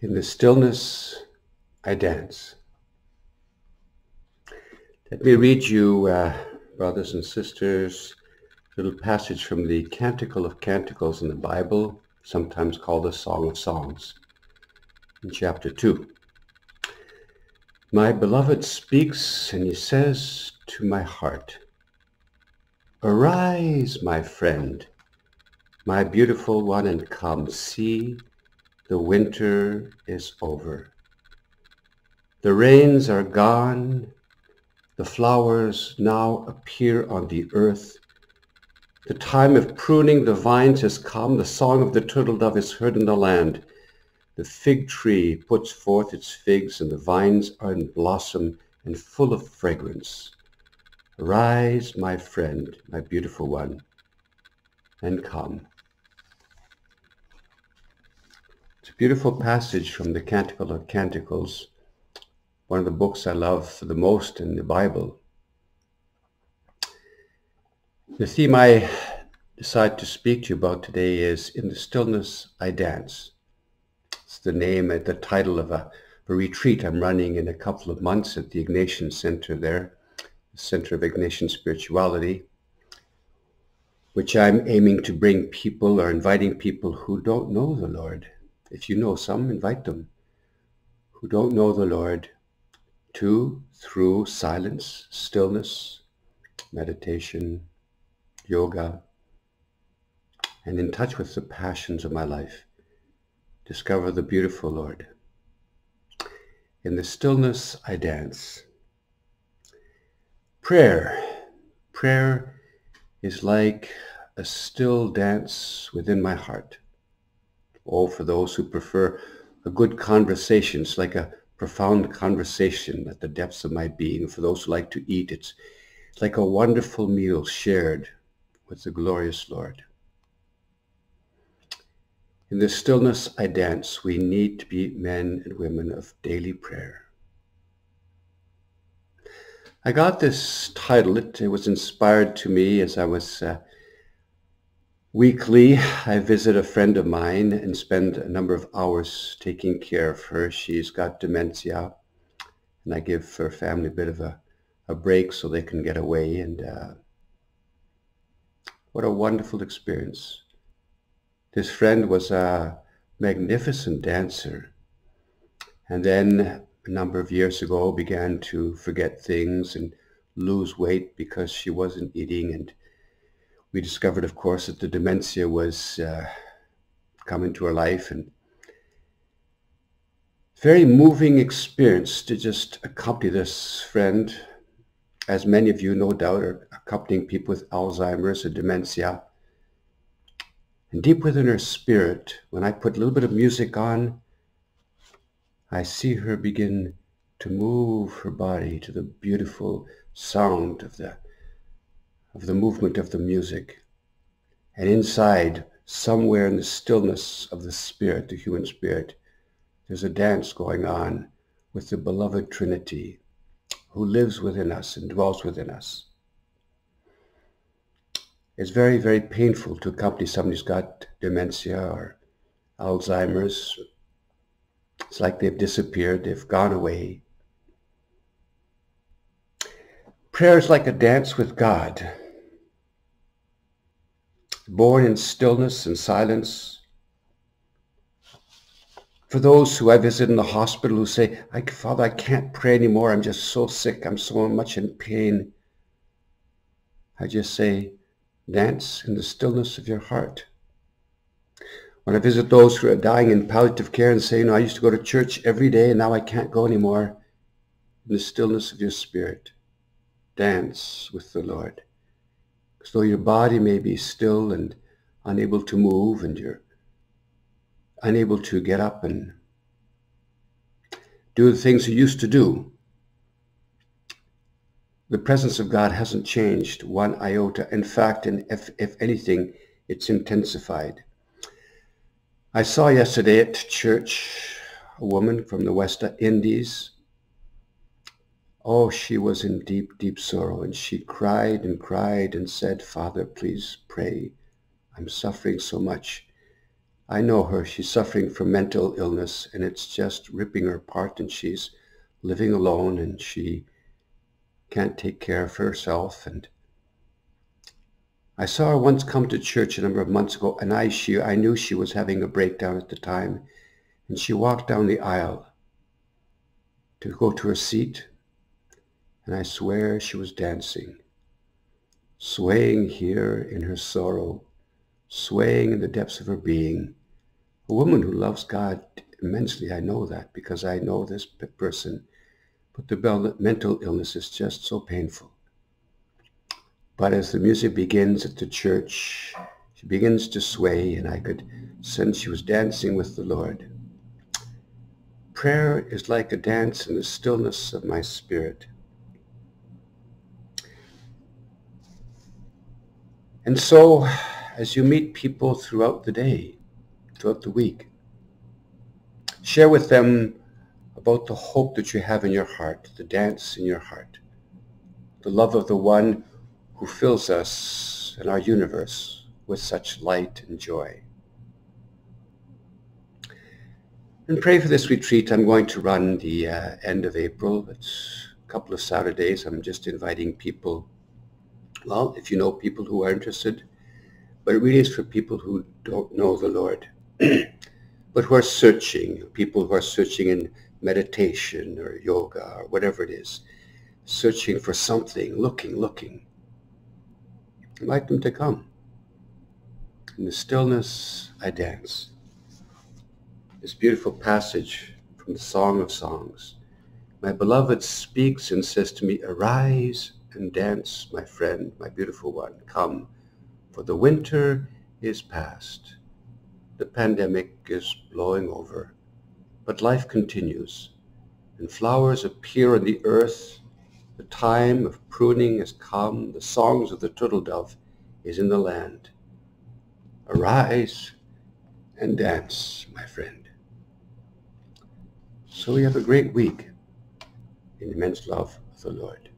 In the stillness, I dance. Let me read you, brothers and sisters, a little passage from the Canticle of Canticles in the Bible, sometimes called the Song of Songs, in chapter 2. My beloved speaks, and he says to my heart, "Arise, my friend, my beautiful one, and come. See, the winter is over. The rains are gone. The flowers now appear on the earth. The time of pruning the vines has come. The song of the turtle dove is heard in the land. The fig tree puts forth its figs, and the vines are in blossom and full of fragrance. Arise, my friend, my beautiful one, and come." It's a beautiful passage from the Canticle of Canticles, one of the books I love the most in the Bible. The theme I decide to speak to you about today is "In the Stillness, I Dance." It's the name, the title of a retreat I'm running in a couple of months at the Ignatian Center there, the Center of Ignatian Spirituality, which I'm aiming to bring people or inviting people who don't know the Lord. If you know some, invite them, who don't know the Lord, through silence, stillness, meditation, yoga, and in touch with the passions of my life, discover the beautiful Lord. In the stillness, I dance. Prayer is like a still dance within my heart. Oh, for those who prefer a good conversation, it's like a profound conversation at the depths of my being. For those who like to eat, it's like a wonderful meal shared with the glorious Lord. In the stillness, I dance. We need to be men and women of daily prayer. I got this title. It was inspired to me as I was weekly. I visit a friend of mine and spend a number of hours taking care of her. She's got dementia, and I give her family a bit of a break so they can get away. And what a wonderful experience. This friend was a magnificent dancer, and then a number of years ago began to forget things and lose weight because she wasn't eating. And we discovered, of course, that the dementia was coming to her life. And very moving experience to just accompany this friend. As many of you, no doubt, are accompanying people with Alzheimer's or dementia. And deep within her spirit, when I put a little bit of music on, I see her begin to move her body to the beautiful sound of the movement of the music. And inside, somewhere in the stillness of the spirit, the human spirit, there's a dance going on with the beloved Trinity who lives within us and dwells within us. It's very, very painful to accompany somebody who's got dementia or Alzheimer's. It's like they've disappeared, they've gone away. Prayer is like a dance with God, born in stillness and silence. For those who I visit in the hospital who say, "Father, I can't pray anymore. I'm just so sick. I'm so much in pain," I just say, dance in the stillness of your heart. When I visit those who are dying in palliative care and say, "I used to go to church every day and now I can't go anymore," in the stillness of your spirit, dance with the Lord. Because though your body may be still and unable to move, and you're unable to get up and do the things you used to do, the presence of God hasn't changed one iota. In fact, and if anything, it's intensified. I saw yesterday at church a woman from the West Indies. Oh, she was in deep, deep sorrow, and she cried and said, "Father, please pray. I'm suffering so much. I know her. She's suffering from mental illness, and it's just ripping her apart, and she's living alone, and she can't take care of herself. And I saw her once come to church a number of months ago, and I knew she was having a breakdown at the time. And she walked down the aisle to go to her seat, and I swear she was dancing, swaying here in her sorrow, swaying in the depths of her being. A woman who loves God immensely. I know that because I know this person. But the mental illness is just so painful. But as the music begins at the church, she begins to sway, and I could sense she was dancing with the Lord. Prayer is like a dance in the stillness of my spirit. And so, as you meet people throughout the day, throughout the week, share with them about the hope that you have in your heart, the dance in your heart, the love of the one who fills us and our universe with such light and joy. And pray for this retreat. I'm going to run the end of April. It's a couple of Saturdays. I'm just inviting people. Well, if you know people who are interested, but it really is for people who don't know the Lord, but who are searching, people who are searching in meditation or yoga or whatever it is, searching for something, looking. Invite them to come. In the stillness, I dance. This beautiful passage from the Song of Songs. My beloved speaks and says to me, arise and dance, my friend, my beautiful one. Come, for the winter is past. The pandemic is blowing over, but life continues, and flowers appear on the earth. The time of pruning has come. The songs of the turtle dove is in the land. Arise and dance, my friend. So we have a great week in immense love of the Lord.